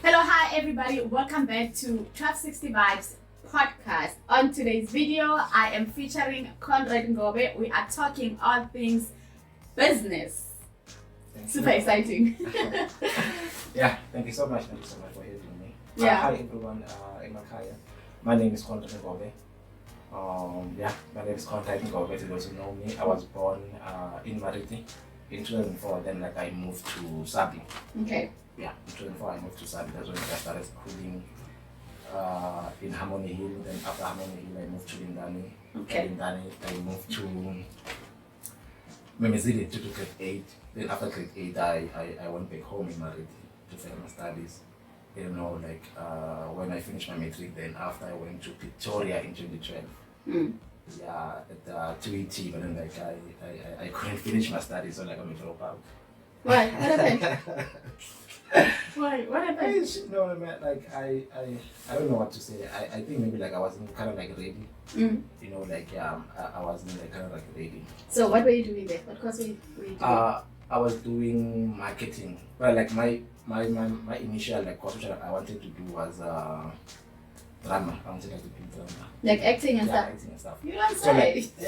Hello, hi everybody. Welcome back to 1260 Vibes podcast. On today's video, I am featuring Conright Ngobe. We are talking all things business. Super exciting. Yeah, thank you so much. Thank you so much for having me. Yeah. Hi everyone, Emakaya. My name is Conright Ngobe. My name is Conright Ngobe. To those who know me, I was born in Mariti in 2004. Then I moved to Sabie. Okay. Yeah, in 2004 I moved to Sabie. That's when I started schooling in Harmony Hill. Then after Harmony Hill, I moved to Lindani. Okay. Lindani, I moved to Memezile to grade 8. Then after grade 8, I went back home in Mariti to finish my studies. When I finished my matric, then after I went to Pretoria in 2012. Yeah, at 2ET, but then I couldn't finish my studies, so I'm a dropout. Why? What happened? Why? What happened? No, man, I don't know what to say. I think maybe I wasn't kind of ready. I wasn't kind of ready. So what were you doing there? What course were you doing? I was doing marketing. Well, my initial course which I wanted to do was drama. I wanted to do drama. Like acting and stuff? Acting and stuff. You don't say? So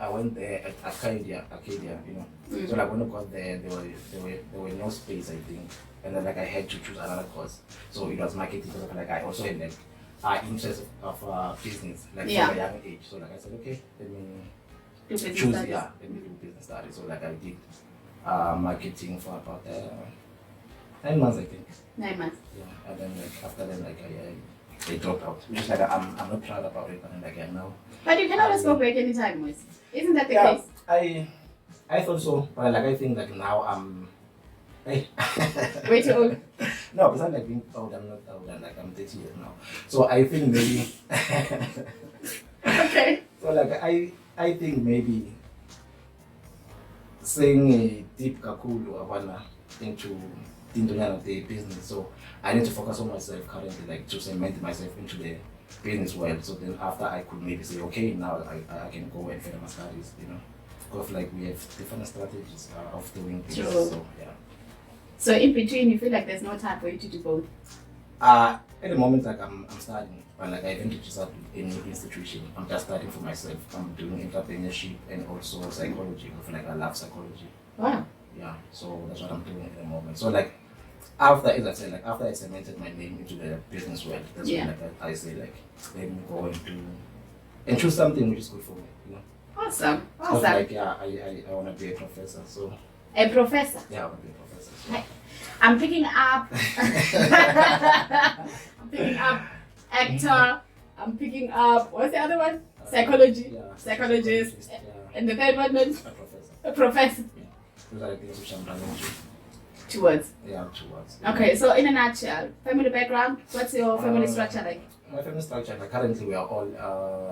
I went there at Arcadia, So when I got there, there were no space, I think. And then I had to choose another course. So it was marketing because I also had interest of business, from a young age. So I said, okay, let me choose, let me do business studies. So I did marketing for about 9 months, I think. 9 months. Yeah, and then after that, I dropped out. Which is I'm not proud about it, but then now. But you can always go back anytime, Moise. Isn't that the case? I thought so, but I think now I'm. Hey. Way too old. No, it's not being old. I'm not old. I'm 30 years now. So I think maybe. Okay. So I think maybe saying a deep kakulu into the business. So I need to focus on myself currently, to cement myself into the business world. So then after I could maybe say, okay, now I can go and finish my studies, Because we have different strategies of doing things. Sure. So yeah. So in between, you feel like there's no time for you to do both? At the moment, I'm studying, but I haven't registered with any institution. I'm just studying for myself. I'm doing entrepreneurship and also psychology. I love psychology. Wow. Yeah, so that's what I'm doing at the moment. So after, as I said, after I cemented my name into the business world, that's when I say let me go and choose something which is good for me. Awesome. So I want to be a professor. So a professor. Yeah, I want to be a professor. So. I'm picking up. I'm picking up actor. I'm picking up. What's the other one? Psychology. Psychologist. And the third one is a professor. A professor. Yeah. Those are the things which I'm running towards. Yeah, towards. Okay, so in a nutshell, family background. What's your family structure like? My family structure, currently we are all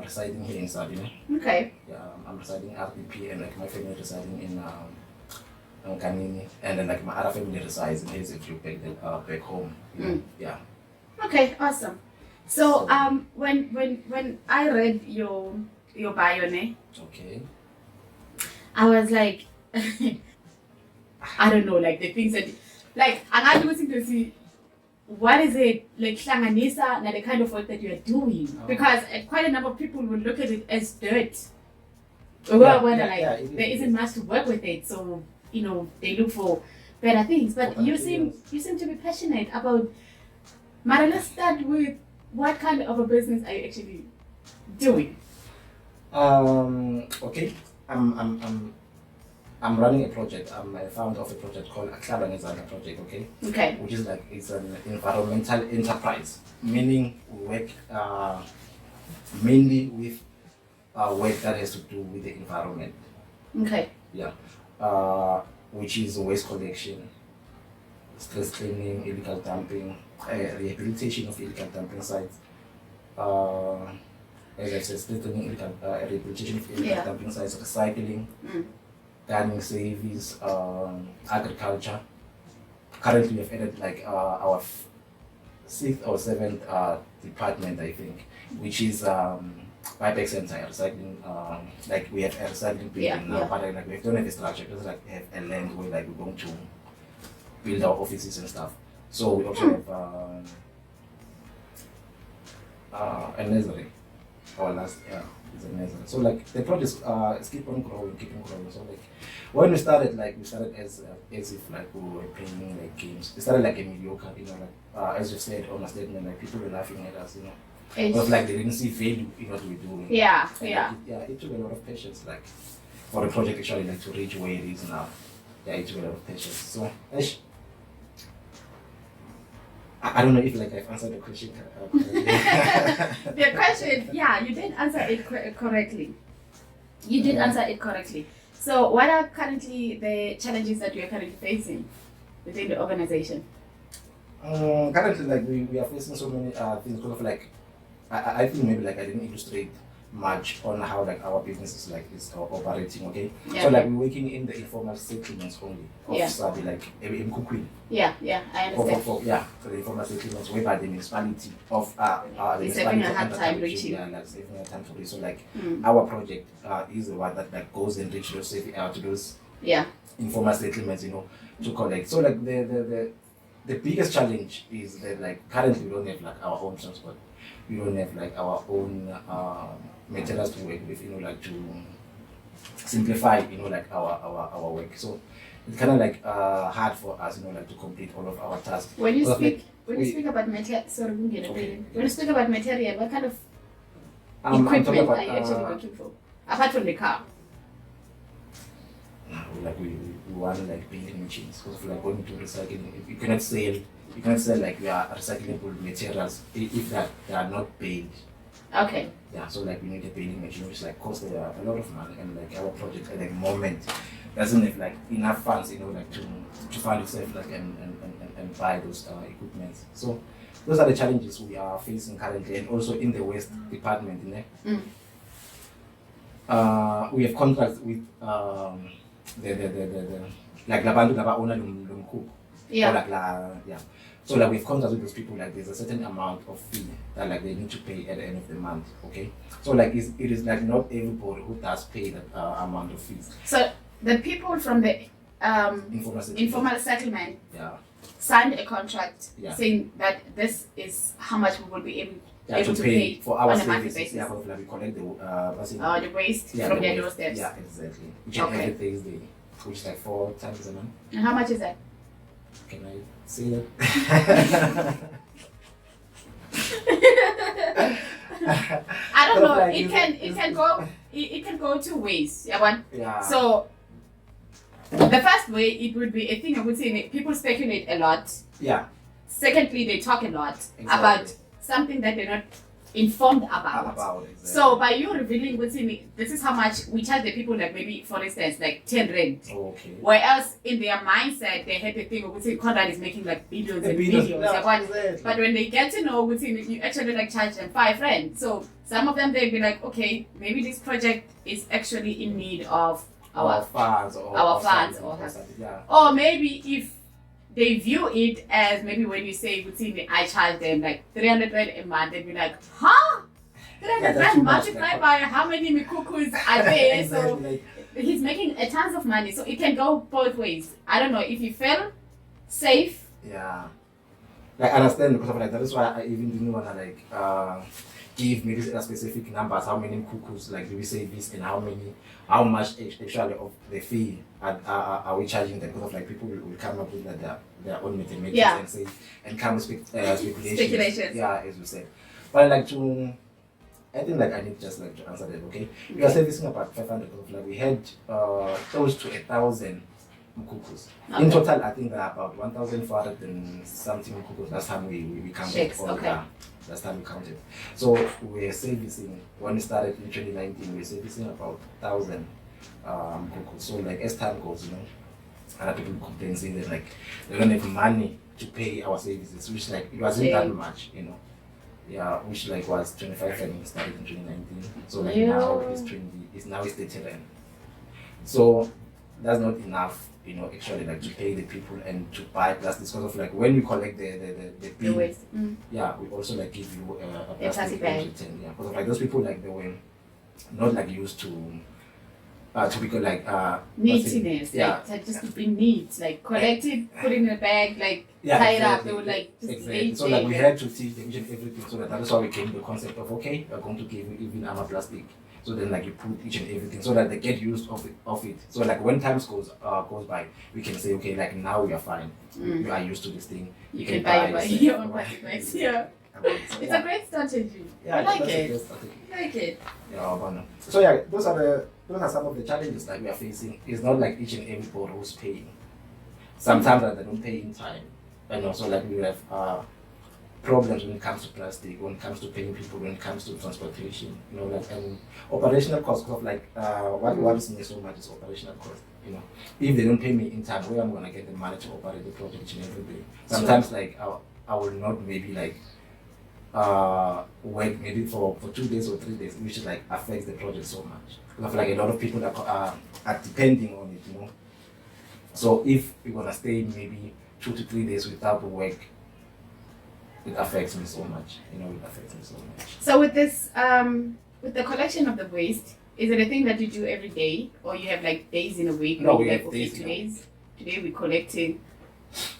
residing here in Sabie. Okay. Yeah, I'm residing in RPP and my family residing in Kanini, and then my other family resides in Hazelview back home. Yeah. Okay, awesome. So when I read your bio, okay, I was like, I don't know, the things that I'm not looking to see what is it hlanganisa na the kind of work that you are doing, because quite a number of people will look at it as dirt. There isn't much to work with it, so they look for better things. But you seem to be passionate about. Mara, let's start with what kind of a business are you actually doing? Okay, I'm running a project. I'm a founder of a project called Akuhlalwa Ngezandla project. Okay, which is it's an environmental enterprise, meaning we work mainly with work that has to do with the environment. Okay. Yeah. Which is waste collection, stress cleaning, illegal dumping, rehabilitation of illegal dumping sites. As I said, stress cleaning, rehabilitation of illegal dumping sites, recycling, gardening service, agriculture. Currently, we have added our 6th or 7th department, I think, which is buyback center, recycling. We have a recycling building now, but we don't have a structure. Just we have a land where we're going to build our offices and stuff. So we also have a nursery. Our last year is a nursery. So like the projects keep on growing. So like when we started as if like we were playing like games. We started like a mediocre, as you said on a statement, like people were laughing at us, Because like they didn't see value in what we're doing. Yeah. It took a lot of patience, like for the project actually like to reach where it is now. Yeah, it took a lot of patience. So I don't know if like I've answered the question correctly. The question, yeah, you did answer it correctly. You did answer it correctly. So what are currently the challenges that you are currently facing within the organization? Currently, like we are facing so many things because of like I think maybe like I didn't illustrate much on how like our business is operating. Okay, so like we're working in the informal settlements only of sabie, like in Kukwini. Yeah, I understand. So the informal settlements whereby the municipality of the It's having a municipality hard time reaching. Yeah, like saving a time to reach. So like our project is the one that like goes and reaches to those informal settlements, to collect. So like the biggest challenge is that like currently we don't have like our own transport. We don't have like our own materials to work with, like to simplify, like our work. So it's kind of like hard for us, like to complete all of our tasks. When you speak about material, when you speak about material, what kind of equipment are you actually working for? Apart from the car? Like we want like building machines, because like going to recycling, you cannot sell like we are recyclable materials if they are not paid. Okay. Yeah, so like we need a paying machine, which like costs a lot of money, and like our project at the moment doesn't have like enough funds, like to fund itself like and buy those equipments. So those are the challenges we are facing currently, and also in the waste department. We have contracts with the like labantu laba owner lomkhukhu. So like we've contracts with those people, like there's a certain amount of fee that like they need to pay at the end of the month. Okay, so like it is like not everybody who does pay that amount of fees. So the people from the informal settlement signed a contract saying that this is how much we will be able to pay for our on a monthly basis. Yeah, like we collect the waste from their doorsteps. Yeah, exactly. Which every Thursday, which is like 4 times a month. And how much is that? Can I say that? I don't know. Like it can go 2 ways. Yeah. So the first way, it would be a thing I would say people speculate a lot. Yeah. Secondly, they talk a lot about something that they're not informed about. Exactly. So by you revealing what's in it, this is how much we charge the people, like maybe for instance like 10 rand. Okay. Whereas in their mindset they had the thing of saying Conright is making like billions and billions. Exactly. But when they get to know what's in it, you actually like charge them 5 rand. So some of them they'll be like, okay, maybe this project is actually in need of our funds or maybe if they view it as maybe when you say I charge them like 300 rand a month, they'd be like, huh? 300 rand multiplied by how many mikukus are there? Exactly. So he's making a tons of money. So it can go both ways. I don't know if you feel safe. Yeah. Like I understand because of like that is why I even didn't wanna like give maybe specific numbers, how many cuckoos like do we say this and how much actually of the fee are we charging them, because of like people will come up with like their own mathematics and say and come with speculations. Yeah, as we said. But like I think like I need just like to answer that, okay? We are servicing about 500 of like we had close to 1,000 cuckoos. In total I think there are about 1,400 and something cuckoos. That's how we counted all That's time we counted. So we're servicing, when we started in 2019, we're servicing about 1,000 cuckoos. So like as time goes, other people complain saying that like they don't have money to pay our services, which like it wasn't that much, Yeah, which like was 25 when we started in 2019. So like now it's 30 rand. So that's not enough, actually like to pay the people and to buy plastics, because of like when we collect the bin, waste. We also like give you a plastic bag. return. Yeah, because of like those people like they were not like used to to be like neatness, yeah, like just to be neat, like collect it, put it in a bag, like yeah, tie it up. exactly. They would like just Exactly. lay So like we had to teach them each and everything. So that is why we came to the concept of okay, we're going to give you even armor plastic. So then like you put each and everything so that they get used of it. So like when times goes by, we can say okay, like now we are fine. You are used to this thing. You can buy your own plastic bags. Yeah. It's a great strategy. Yeah, I like that's a it. great strategy. I like it. Yeah, but no. So yeah, those are some of the challenges that we are facing. It's not like each and every board who's paying. Sometimes that they don't pay in time, and also like we have problems when it comes to plastic, when it comes to paying people, when it comes to transportation. You know, like and operational costs of like what worries me so much is operational cost. You know, if they don't pay me in time, where I'm gonna get the money to operate the project each and every day? Sometimes like I will not maybe like work maybe for 2 days or 3 days, which is like affects the project so much. Because I feel like a lot of people are depending on it, you know. So if we're gonna stay maybe 2 to 3 days without work, it affects me so much. You know, it affects me so much. So with this, with the collection of the waste, is it a thing that you do every day, or you have like days in a week? No, where we you have like, days okay, in a week. today we're collecting.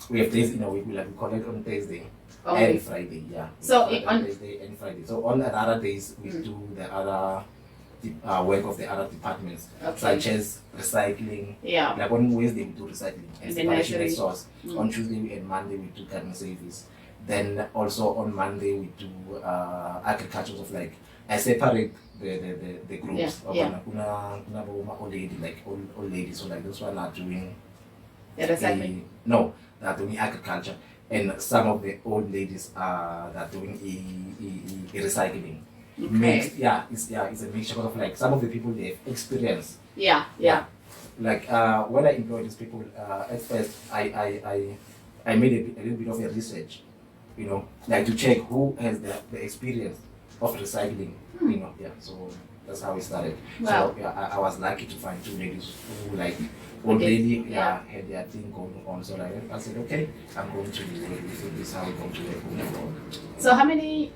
We have days in a week. We collect on Thursday Okay. and Friday. Yeah. So We collect on Thursday and Friday. So on the other days we do the other work of the other departments, such as recycling. Yeah. Like on Wednesday we do recycling and the separation nursery. resource. On Tuesday and Monday we do garden service. Then also on Monday we do agriculture of like I separate the groups. Yeah. Kuna old lady like old ladies. So like those one are doing The recycling. no, they are doing agriculture, and some of the old ladies are doing recycling. Okay. Mixed, it's a mixture of like some of the people they have experience. Yeah. Like when I employ these people, at first I made a little bit of a research, you know, like to check who has the experience of recycling, you know. Yeah, so that's how we started. Wow. So yeah, I was lucky to find 2 ladies who like old lady had their thing going on. So like I said, okay, I'm going to work with this. How we going to work moving forward. So how many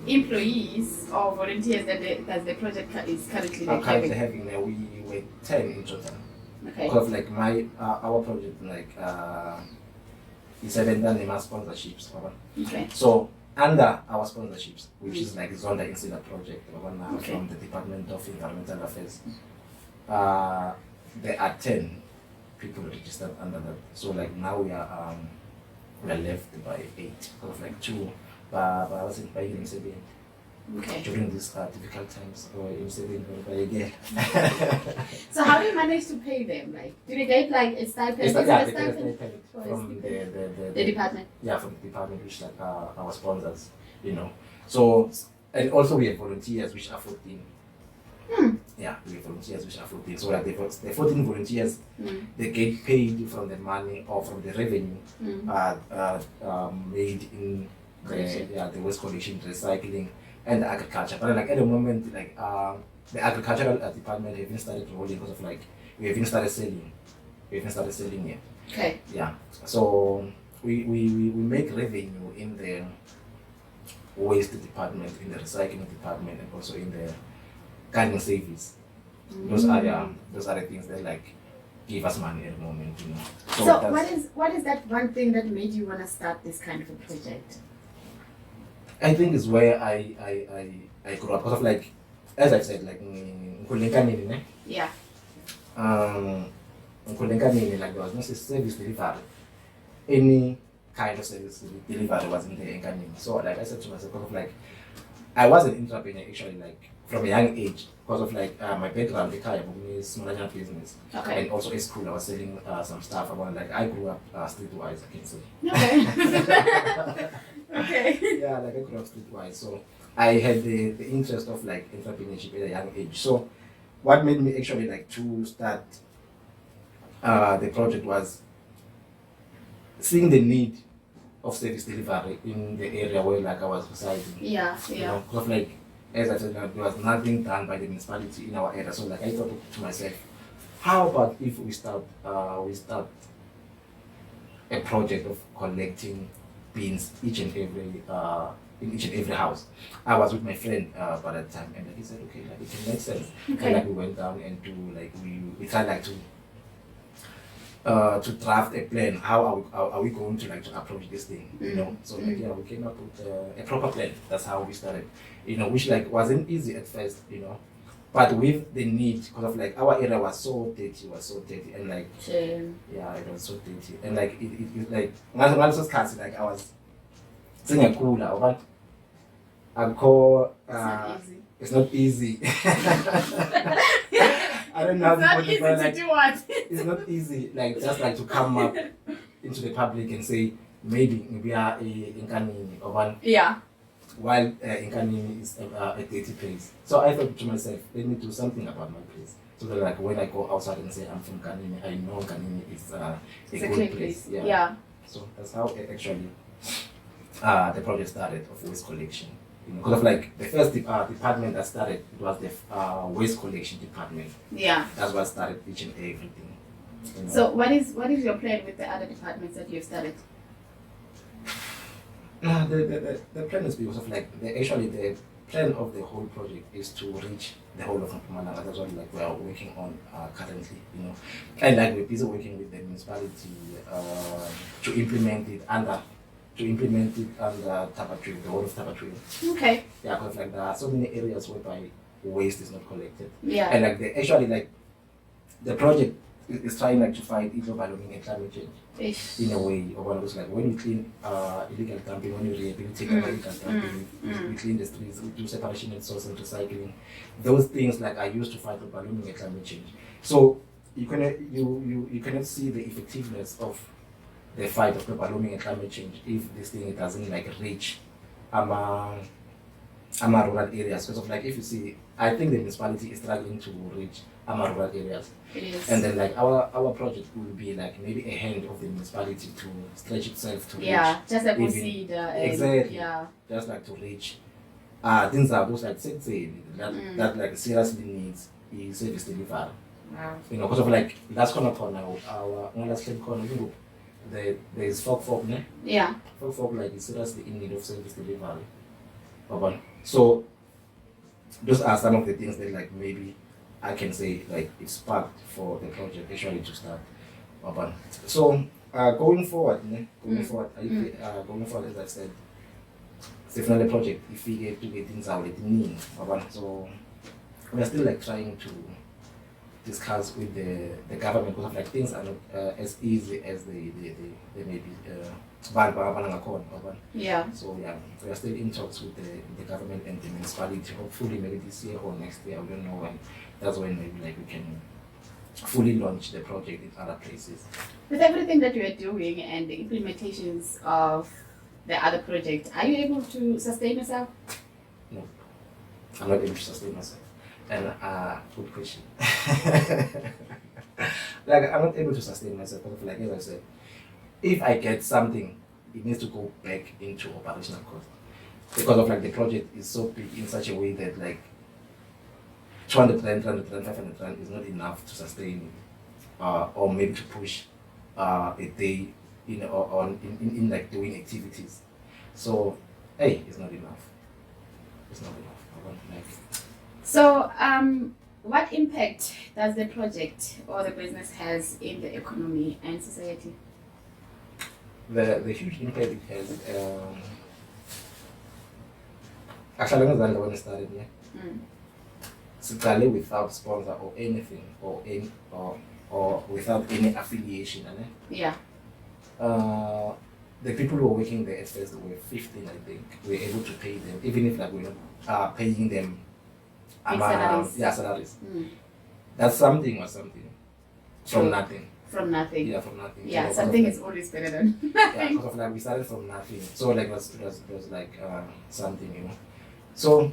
employees or volunteers that the project is currently I'm currently having? we were 10 in total. Okay. Because like our project like is done in my sponsorships. Okay. So under our sponsorships, which is like Zonda Incident Project, Okay. from the Department of Environmental Affairs, there are 10 people registered under that. So like now we are left by 8, of like 2 by Ngobe Okay. during these difficult times or by again. So how do you manage to pay them? Like, do they get like a stipend? They Is it get a a stipend stipend or a from stipend? the department. Yeah, from the department, which like our sponsors, you know. So and also we have volunteers which are 14. Yeah, we have volunteers which are 14. So like the 14 volunteers, they get paid from the money or from the revenue made in the waste collection, recycling, and the agriculture. But like at the moment, like the agricultural department haven't started rolling because of like we haven't started selling. We haven't started selling yet. Okay. Yeah. So we make revenue in the waste department, in the recycling department, and also in the garden service. Those are the things that like give us money at the moment, you know. So what is that one thing that made you want to start this kind of a project? I think it's where I grew up because of like, as I said, like Yeah. Like there was no service delivery. Any kind of service delivery wasn't there in Ghana. So like I said to myself, because of like I was an entrepreneur actually, like from a young age, because of like my background, the car is small business, Okay. and also at school I was selling some stuff. I grew up streetwise, I can say. Okay. Okay. Yeah, like I grew up streetwise, so I had the interest of like entrepreneurship at a young age. So what made me actually like to start the project was seeing the need of service delivery in the area where like I was residing. Yeah. You know, because like as I said, there was nothing done by the municipality in our area. So like I thought to myself, how about if we start a project of collecting bins each and every in each and every house. I was with my friend by that time, and like, he said, okay, like it can make sense. Okay. And like we went down and we tried like to draft a plan. How are we going to like to approach this thing? You know, so like, yeah, we came up with a proper plan. That's how we started. You know, which like wasn't easy at first. You know, but with the need, because of like our area was so dirty, and like yeah, it was so dirty, and like it like one was classic. Like I was singing cooler, but I call it's not easy. I don't know how to put it, but like, it's not easy, like just like to come up into the public and say maybe we are in Kanini or one. Yeah. While in Kanini is a dirty place. So I thought to myself, let me do something about my place. So that like when I go outside and say I'm from Kanini, I know Kanini is a good place. Yeah. So that's how actually the project started of waste collection. You know, because of like the first department that started, it was the waste collection department. Yeah. That's what started each and everything. You know. So what is your plan with the other departments that you've started? The plan is because of like the plan of the whole project is to reach the whole of Mpumalanga. That's what like we are working on currently, you know, and like we're busy working with the municipality to implement it under Tabatri, the whole of Tabatri. Okay. Yeah, because like there are so many areas whereby waste is not collected. Yeah. And like the project is trying like to fight global warming and climate change. In a way, or one of those like when you clean illegal dumping, when you rehabilitate illegal dumping, we clean the streets, we do separation and source and recycling. Those things like are used to fight global warming and climate change. So you cannot see the effectiveness of the fight of global warming and climate change if this thing doesn't like reach rural areas. Because of like if you see, I think the municipality is struggling to reach rural areas. It is. And then like our project will be like maybe a hand of the municipality to stretch itself to reach. Just like we even, see exactly. Yeah. Just like to reach things are those like that like seriously needs is service delivery. Wow. You know, because of like last corner our last corner group there is folk ne? Yeah. Folk like is seriously in need of service delivery. So those are some of the things that like maybe I can say like it's sparked for the project actually to start. So going forward, as I said, definitely project if we get to get things out so we are still like trying to discuss with the government because of like things are not as easy as they may be. Yeah. So yeah, we are still in talks with the government and the municipality. Hopefully maybe this year or next year, we don't know when. That's when maybe like we can fully launch the project in other places. With everything that you are doing and the implementations of the other project, are you able to sustain yourself? No, I'm not able to sustain myself. And good question. Like I'm not able to sustain myself because like as I said, if I get something, it needs to go back into operational cost. Because of like the project is so big in such a way that like 200 rand, 500 rand is not enough to sustain it, or maybe to push a day in like doing activities. So hey, it's not enough. It's not enough. I want like. So what impact does the project or the business has in the economy and society? The huge impact it has. Akuhlalwa Ngezandla when it started, yeah. Started without sponsor or anything or without any affiliation, yeah. The people who were working there at first were 15, I think. We were able to pay them, even if like we're not paying them salaries. Yeah, salaries. That's something from nothing. From nothing. Yeah, from nothing. Yeah, so something like, is always better than nothing. Yeah, because of like we started from nothing. So like it was like something, you know. So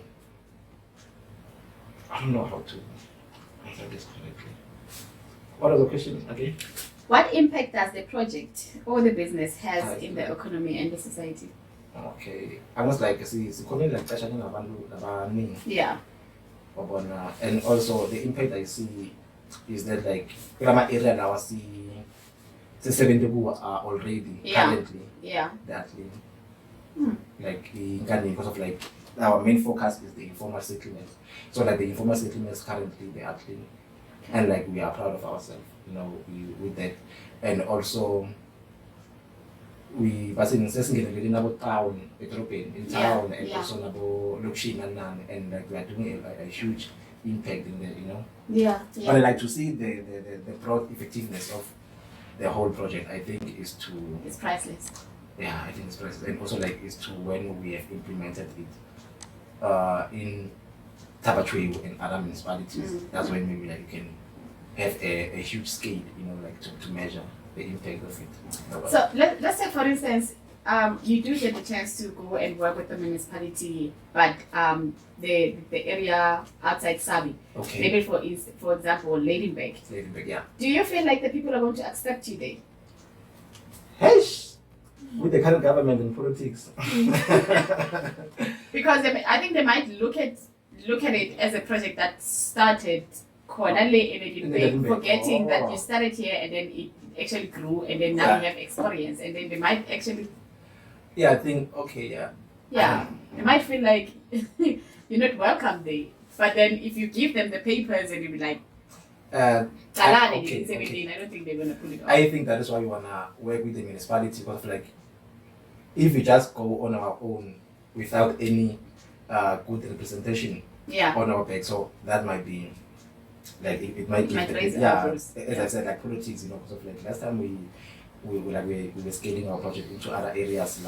I don't know how to answer this correctly. What are the questions again? What impact does the project or the business has in the economy and the society? Okay, I was like, see, yeah. And also the impact I see is that like grammar area now I see 70 people are already currently yeah. that like because of like our main focus is the informal settlements. So like the informal settlements currently they are clean, and like we are proud of ourselves, with that, and also we basically nabo town, in town, and also nabo lokishini and like we are doing a huge impact in the. But I like to see the broad effectiveness of the whole project. I think it's priceless. Yeah, I think it's priceless, and also like is to when we have implemented it in Tabatwe and other municipalities. That's when maybe like you can have a huge scale, like to measure the impact of it. So let's say, for instance, you do get the chance to go and work with the municipality, but the area outside Sabie, maybe for example, Ladenburg. Yeah. Do you feel like the people are going to accept you there? Hey, with the current government and politics. Because I think they might look at it as a project that started in forgetting that you started here and then it actually grew and then now you have experience and then they might actually. Yeah, I think Yeah, they might feel like you're not welcome there. But then if you give them the papers and you'll be like, I don't think they're gonna pull it off. I think that is why we wanna work with the municipality, because like if we just go on our own without any good representation on our back, so that might be like it might give as I said, like politics, because of like last time we were scaling our project into other areas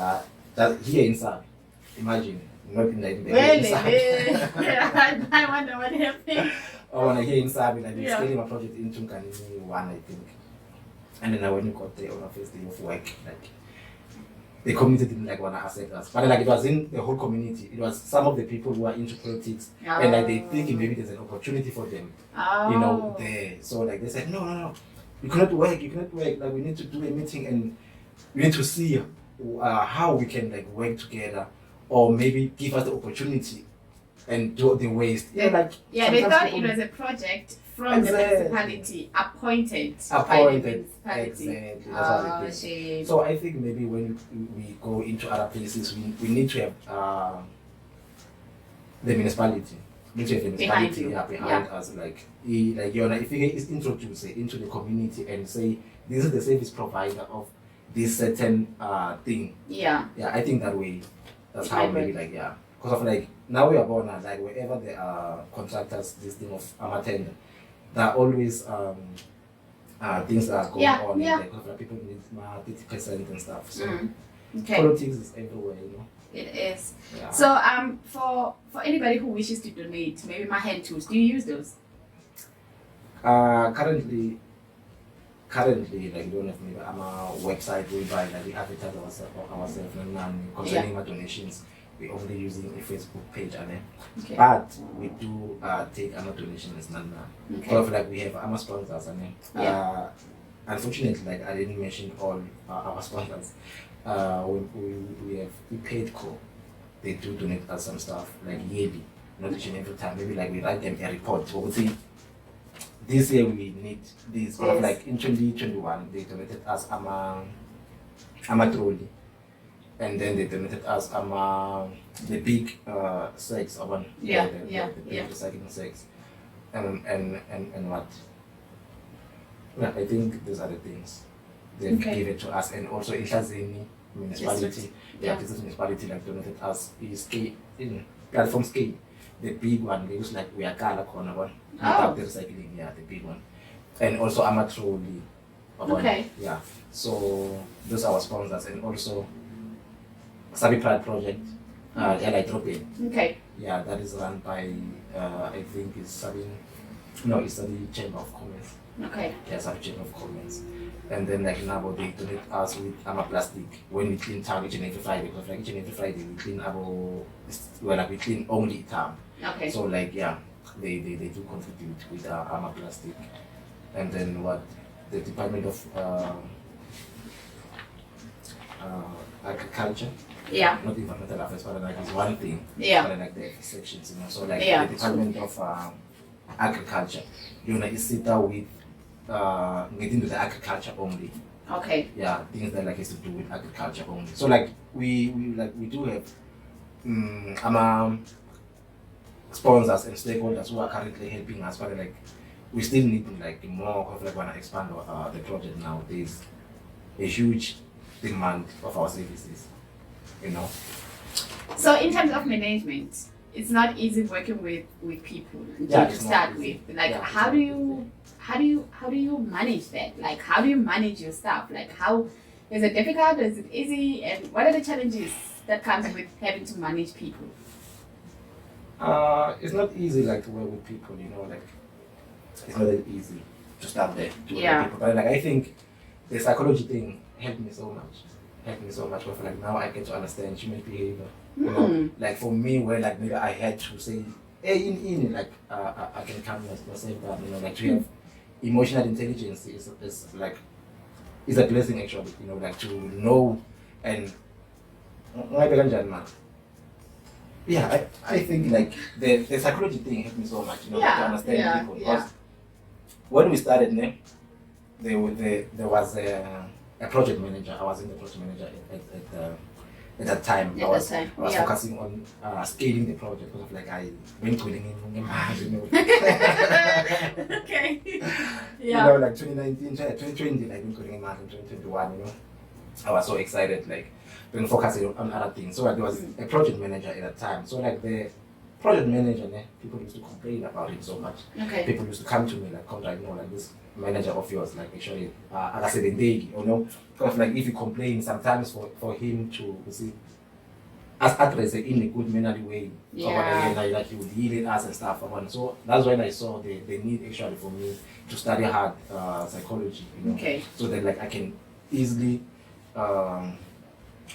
that here inside. Imagine not in like I wonder what happened. When I hear inside, like we're scaling my project into Nkanini 1, I think. And then when we got there on our first day of work, like the community didn't like want to accept us. But like it was in the whole community. It was some of the people who are into politics and like they thinking maybe there's an opportunity for them. There. So like they said, no. You cannot work. Like we need to do a meeting and we need to see how we can like work together, or maybe give us the opportunity and do the waste. They thought it was a project from the municipality appointed by the municipality. Exactly. So I think maybe when we go into other places, we need to have the municipality. Behind us, like if you introduce it into the community and say this is the service provider of this certain thing. I think that way, that's how maybe because of like now we are born like wherever there are contractors, this thing of tender, there are always things that are going on because like, people need 30% and stuff. So politics is everywhere, It is. So for anybody who wishes to donate, maybe my hand tools, do you use those? Currently like we don't have maybe a website whereby like we advertise ourselves and concerning my donations. We're only using a Facebook page but we do take our donations because like we have our sponsors unfortunately like I didn't mention all our sponsors. We have paid co. They do donate us some stuff like yearly, not each and every time. Maybe like we write them a report. So we say this year we need this. Like in 2021 they donated us a trolley, and then they donated us the big sacks the big recycling sacks, and what. Yeah, I think those are the things. They give it to us, and also in Hlazini municipality, this municipality like donated us in platform scale, the big one. They use like we are color corner one without the recycling, the big one, and also Amatroli. So those are our sponsors, and also Sabie Pride project, that is run by I think it's Sabie Chamber of Commerce. Sabie Chamber of Commerce. And then like now they donate us with plastic when we clean town each and every Friday, because like each and every Friday we clean we clean only town. So like they do contribute with plastic. And then what the Department of Agriculture. Not environmental affairs, but like it's one thing. But like the sections, So like the Department of Agriculture, is sit down with getting to the agriculture only, Okay. Yeah, things that like has to do with agriculture only. So like we do have sponsors and stakeholders who are currently helping us, but like we still need like more of like want to expand the project now. There's a huge demand of our services, you know. So in terms of management, it's not easy working with people Yeah, to it's start not with. easy. Like Yeah, how it's do not you manage that? Like how do you manage your staff? Like how is it difficult? Is it easy? And what are the challenges that comes with having to manage people? It's not easy like to work with people, you know, like it's not that easy to start there to work Yeah. with people. But like I think the psychology thing helped me so much. Helped me so much because like now I get to understand human behavior. You know, like for me where like maybe I had to say, hey, in like I can calm myself down, you know, like to have emotional intelligence is like is a blessing actually, you know, like to know and yeah, I think like the psychology thing helped me so much, you know, like, to understand people. Because when we started, there was a project manager. I was in the project manager at that time. I was focusing on scaling the project because of like I went to you know. Okay. You know, like 2019, 2020, like went to in 2021, you know. I was so excited, like been focusing on other things. So like, there was a project manager at that time. So like the project manager, people used to complain about him so much. Okay. People used to come to me like, Conright, you know, like this manager of yours, like actually, I said in day, you know, because like if you complain, sometimes for him to see us address it in a good mannerly way, like he would yell at us and stuff. So that's when I saw the need actually for me to study hard psychology, you know, so that like I can easily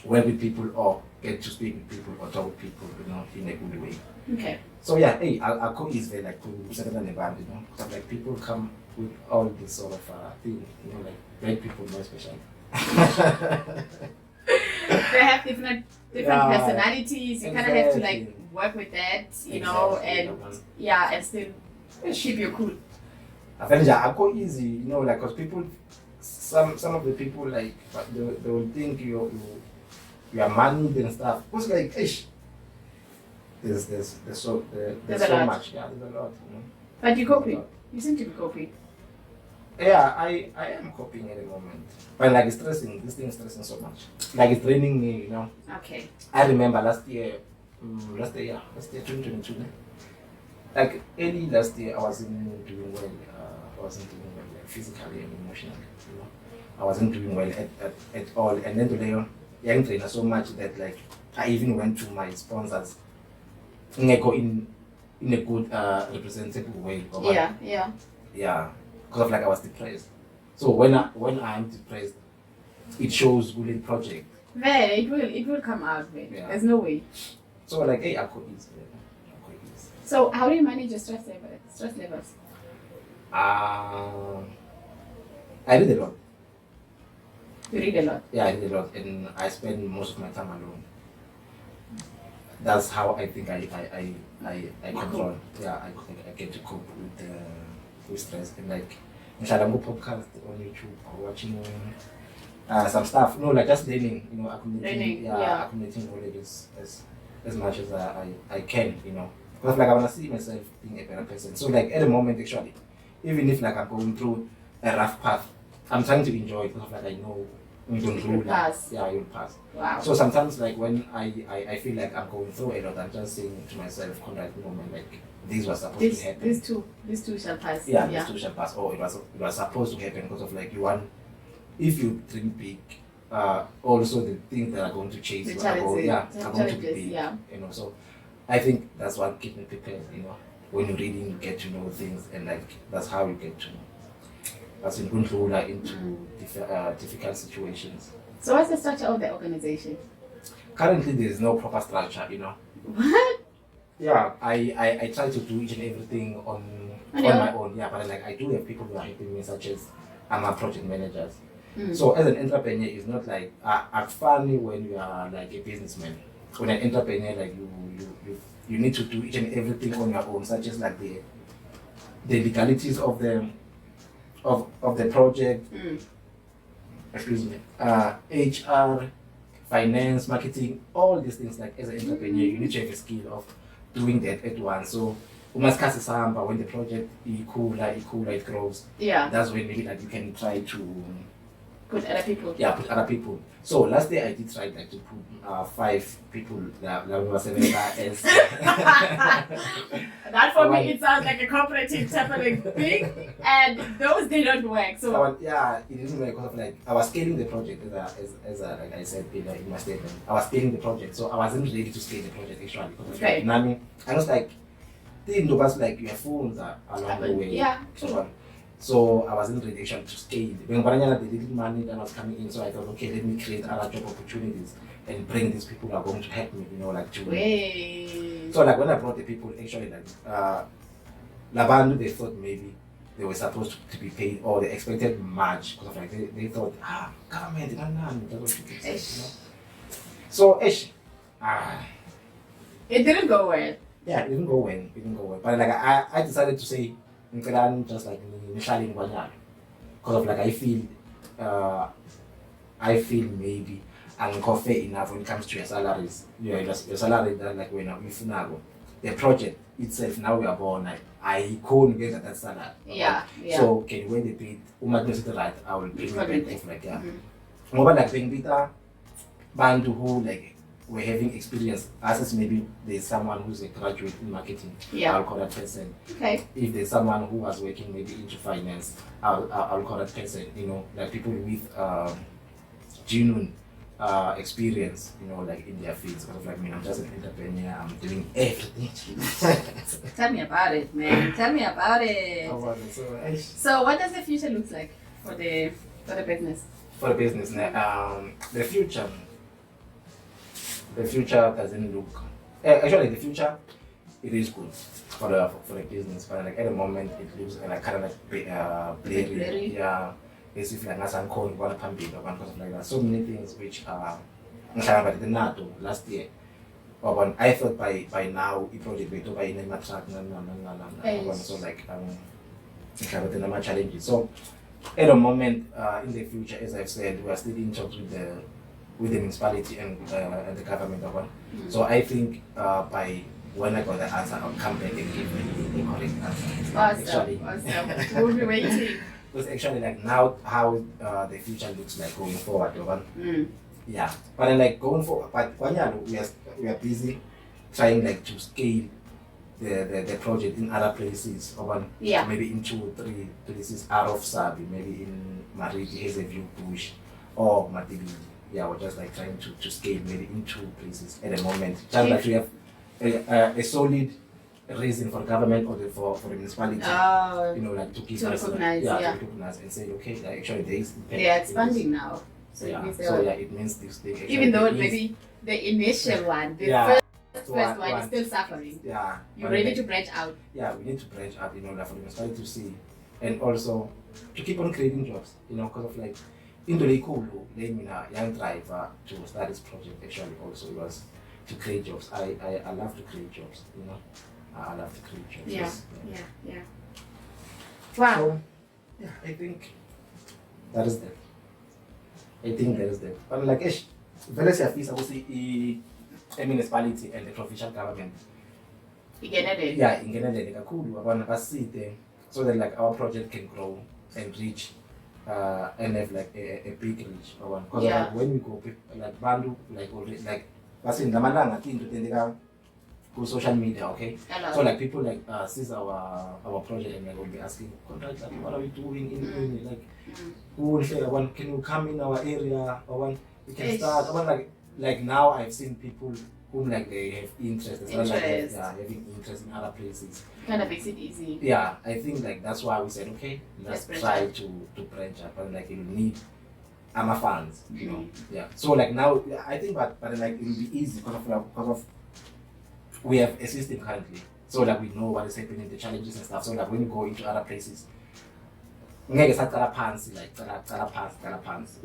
work with people or get to speak with people or talk with people, you know, in a good way. Okay. So yeah, hey, I'll is very like to settle on the band, you know, because like people come with all this sort of thing, you know, like great people, more especially. They have different personalities. You kind of have to like work with that, you know, and and still keep your cool. I find that easy, you know, like because people, some of the people like they will think you are money and stuff. Because like, ish, there's so much, there's a lot, you know. But you copy. You seem to be copying. Yeah, I am copying at the moment. But like it's stressing, this thing is stressing so much. Like it's draining me, you know. Okay. I remember last year 2022. Like early last year I wasn't doing well. I wasn't doing well like, physically and emotionally, you know. I wasn't doing well at all. And then today young trainer so much that like I even went to my sponsors in a good representative way. Yeah. Because of like I was depressed. So when I am depressed, it shows good in project. It will come out. Yeah. There's no way. So like, hey, I could ease. So how do you manage your stress levels? I read a lot. You read a lot. Yeah, I read a lot, and I spend most of my time alone. That's how I think I control. Yeah, I get to cope with stress and like. I'm podcast on YouTube or watching some stuff. No, like just learning, you know, accumulating knowledge as much as I can, you know. Because like I wanna see myself being a better person. So like at the moment actually, even if like I'm going through a rough path, I'm trying to enjoy it because like I know you don't do pass. Yeah, you'll pass. Wow. So sometimes like when I feel like I'm going through a lot, I'm just saying to myself, Conright, moment, like this was supposed to happen. These two shall pass. Yeah, these two shall pass. Or it was supposed to happen because of like if you dream big, also the things that are going to chase you are going to be big. Yeah. You know, so I think that's what keeps me prepared, you know. When you're reading you get to know things and like that's how you get to know. That's in control into difficult situations. So what's the structure of the organization? Currently there's no proper structure, you know. What? Yeah, I try to do each and everything on my own. Yeah, but like I do have people who are helping me, such as my project managers. So as an entrepreneur, it's not like funny when you are like a businessman. When an entrepreneur, like you need to do each and everything on your own, such as like the legalities of the project, excuse me, HR, finance, marketing, all these things. Like as an entrepreneur, you need to have a skill of doing that at once. So umaskasi samba when the project it grows. Yeah. That's when maybe like you can try to Put other people. yeah, put other people. So last day I did try like to put 5 people that was as That for me it sounds like a cooperative type of thing, and those they don't work. So yeah, it didn't work because of like I was scaling the project as like I said in my statement. I was scaling the project, so I wasn't ready to scale the project actually. Because okay. Like, I was like, like your phones are along the way. Yeah, true. So I wasn't ready actually to scale. When the little money that was coming in, so I thought, okay, let me create other job opportunities and bring these people who are going to help me, like to. Way. So like when I brought the people, actually like Labandu, they thought maybe they were supposed to be paid or they expected much because of like they thought government, So it didn't go well. Yeah, it didn't go well. But like I decided to say just like because of like I feel maybe I'm fair enough when it comes to your salaries. Your salary that like when the project itself now we are born I couldn't get that salary. Yeah. So okay, when they paid right, I will pay stuff like yeah. Mm-hmm. But like being beta bandu who like we're having experience as maybe there's someone who's a graduate in marketing, I'll call that person. Okay. If there's someone who was working maybe into finance, I'll call that person, like people with genuine experience, like in their fields. Because like me, I'm just an entrepreneur, I'm doing everything. Tell me about it, man. Tell me about it. So what does the future look like for the business? For the business, the future doesn't look. Actually, the future it is good for the business, but like at the moment it looks like kind of like blurry. Yeah, as if like nothing going on because of like that. So many things which the NATO last year. But I thought by now it project we by in my track so like the challenges. So at the moment in the future, as I've said, we are still in talks with the municipality and the government. So I think by when I got the answer, I'll come back and give the correct answer. Awesome. We'll be waiting. Because actually, like now, how the future looks like going forward. Yeah, but then like going forward, but we are busy trying like to scale the project in other places. Maybe in 2 or 3 places out of Sabie, maybe in Mariki, Hazelview Bush, or Matibili. Yeah, we're just like trying to scale maybe in 2 places at the moment. Just like we have a solid reason for the government or for the municipality, like to give us recognize, to recognize and say, okay, like actually they are expanding now. So it means this thing. Even though maybe the initial one, first one is still suffering. Yeah. You're ready to branch out. Yeah, we need to branch out, like for the municipality to see, and also to keep on creating jobs, because of like. Into the cool, naming a young driver to start this project actually also was to create jobs. I love to create jobs, I love to create jobs. Yeah. Wow. So, yeah, I think that is that. But like, very fees, I would say, a municipality and the provincial government. Yeah, in Canada, so that like our project can grow and reach. And have like a big reach. Because like when we go like Bandu, like already like what's in the Malanga thing to go social media, okay? So like people like sees our project and like will be asking, Conright, like, what are we doing in like who will say can you come in our area or we can start like now I've seen people whom like they have interest as well, like having interest in other places. Kind of makes it easy. Yeah, I think like that's why we said okay, let's try to branch up, but like you need funds, Yeah. So like now I think but like it will be easy because of we have a system currently. So like we know what is happening, the challenges and stuff. So like when you go into other places, we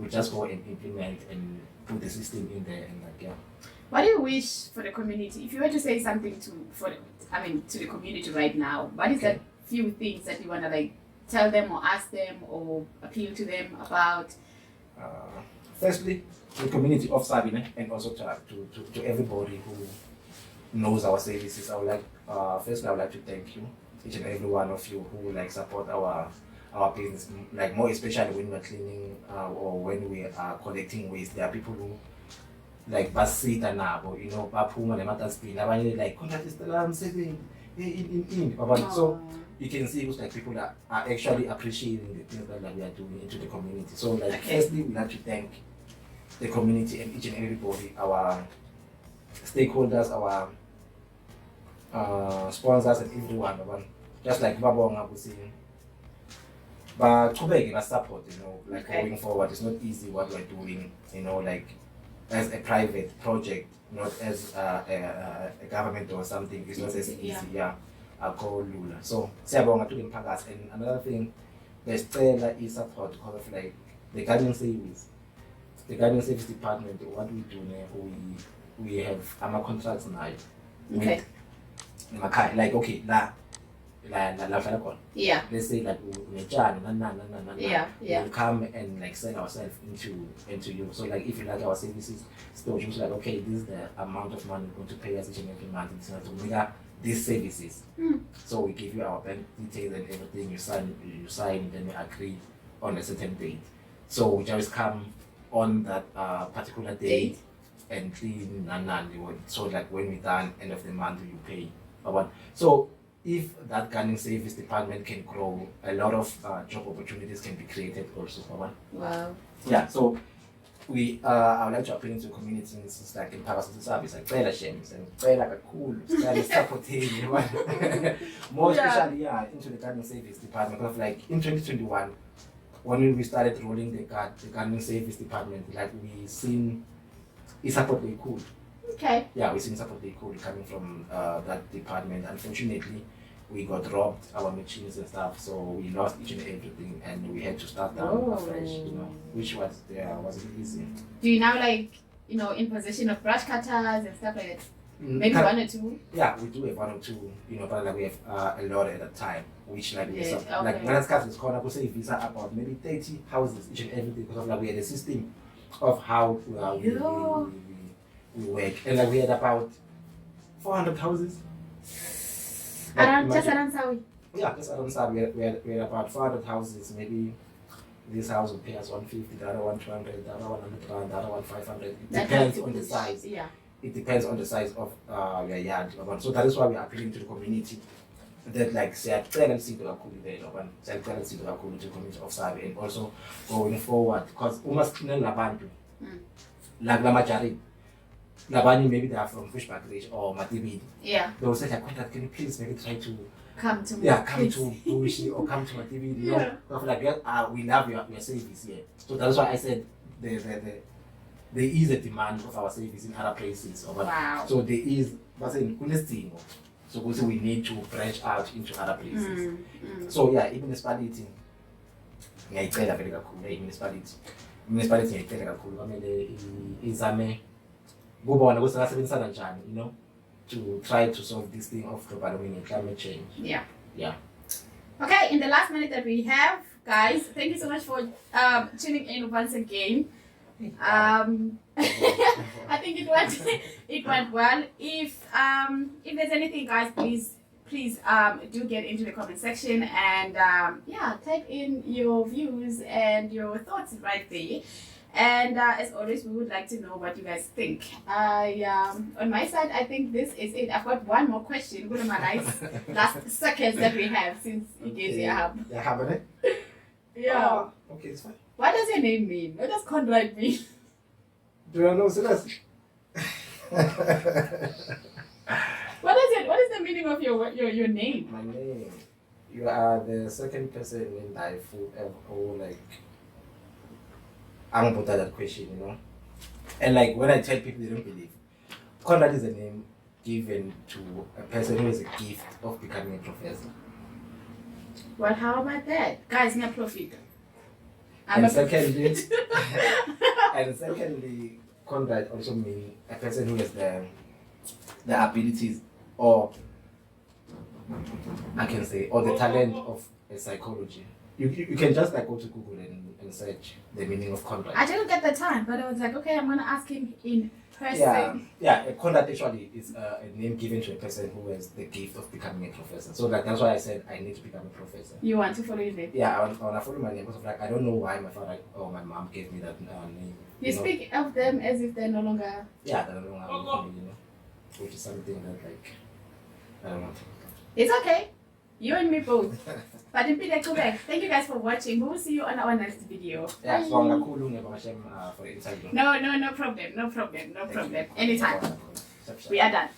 just go and implement and put the system in there and like What do you wish for the community? If you were to say something to the community right now, what is that few things that you wanna like tell them or ask them or appeal to them about? firstly, the community of Sabie, and also to everybody who knows our services. I would like, firstly, I would like to thank you, each and every one of you who like support our business, like more especially when we're cleaning or when we are collecting waste. There are people who like basita nabo, you know, baphuma nematasbini, abanye like Conright is the saving in. So you can see it's like people are actually appreciating the things that we are doing into the community. So like firstly, we like to thank the community and each and everybody, our stakeholders, our sponsors and everyone. Just like Babonga was saying, but to support, you know, like going forward, it's not easy what we're doing, you know, like as a private project, not as a government or something. It's not as easy. Yeah. Akuhlalwa. So siyabonga to the mphakathi. And another thing, there's still like support because of like the gardening service. The gardening service department, what we do now, we have contracts now. Okay. Like okay, yeah. Let's say like we'll come and like sell ourselves into you. So like if you like our services, still just like okay, this is the amount of money we're going to pay us each and every month. It's not to make these services. So we give you our bank details and everything. You sign, then we agree on a certain date. So we just come on that particular date and clean so like when we're done, end of the month you pay. So if that gardening service department can grow, a lot of job opportunities can be created also. Wow. Yeah, so I would like to appeal to the community since like in Pakistan service, like better shames and better cool, supporting more especially into the gardening service department. Because like in 2021, when we started rolling the gardening service department, like we seen support they cool. Okay. Yeah, we seen support they cool coming from that department. Unfortunately, we got robbed our machines and stuff, so we lost each and everything, and we had to start down afresh, you know, which wasn't easy. Do you now like, you know, in possession of brush cutters and stuff like that? Maybe one or two? Yeah, we do have one or two, you know, but like we have a lot at a time, which like we have like when it's is called, I would say visa about maybe 30 houses each and everything, because of like we had a system of how we work, and like we had about 400 houses. Just around Sawi? Yeah, just around Sawi. We had about 400 houses. Maybe this house will pay us 150, the other one 200, the other 100, the other one 500. It depends on the size. Yeah. It depends on the size of your yard. So that is why we are appealing to the community. That like siyacela isizwe kakhulu there, siyacela isizwe kakhulu to the community of Sabi, and also going forward, because uma siqinile nabantu like lamajari. Maybe they are from Fishback Village or Matibidi. Yeah. They will say, like, Conright, can you please maybe try to come to Bushi or come to Matibidi? You know, like we love your service here. So that's why I said there is a demand of our service in other places. Wow. So there is, but saying so we need to branch out into other places. So yeah, even municipality, ngiyayicela vele kakhulu municipality ngiyayicela kakhulu kwamele izame kubona ukuthi ngasebenzisana njani, you know, to try to solve this thing of global warming and climate change. Yeah. Okay, in the last minute that we have, guys, thank you so much for tuning in once again. I think it went well. If there's anything, guys, please do get into the comment section and type in your views and your thoughts right there. And as always, we would like to know what you guys think. On my side, I think this is it. I've got one more question. What are my nice last seconds that we have since you gave the hub? Yeah. Okay, it's fine. What does your name mean? What does Conright mean? Do you know Silas? What is the meaning of your name? My name. You are the second person in life who like I'm gonna put that question, you know. And like when I tell people, they don't believe. Conright is a name given to a person who has a gift of becoming a professor. Well, how about that? Guys, not profit. And secondly, Conright also means a person who has the abilities, or I can say, or the talent of a psychology. you can just like go to Google and search the meaning of Conright. I didn't get the time, but I was like, okay, I'm gonna ask him in person. Yeah. Conright actually is a name given to a person who has the gift of becoming a professor. So like that's why I said I need to become a professor. You want to follow his name? Yeah, I want to follow my name because like I don't know why my father or my mom gave me that name. You speak of them as if they're no longer. Yeah, they're no longer with me, which is something that like I don't know. It's okay. You and me both. But in Quebec, thank you guys for watching. We will see you on our next video. Yeah, Bye. so I'm for the interview. No problem. Anytime. We are done.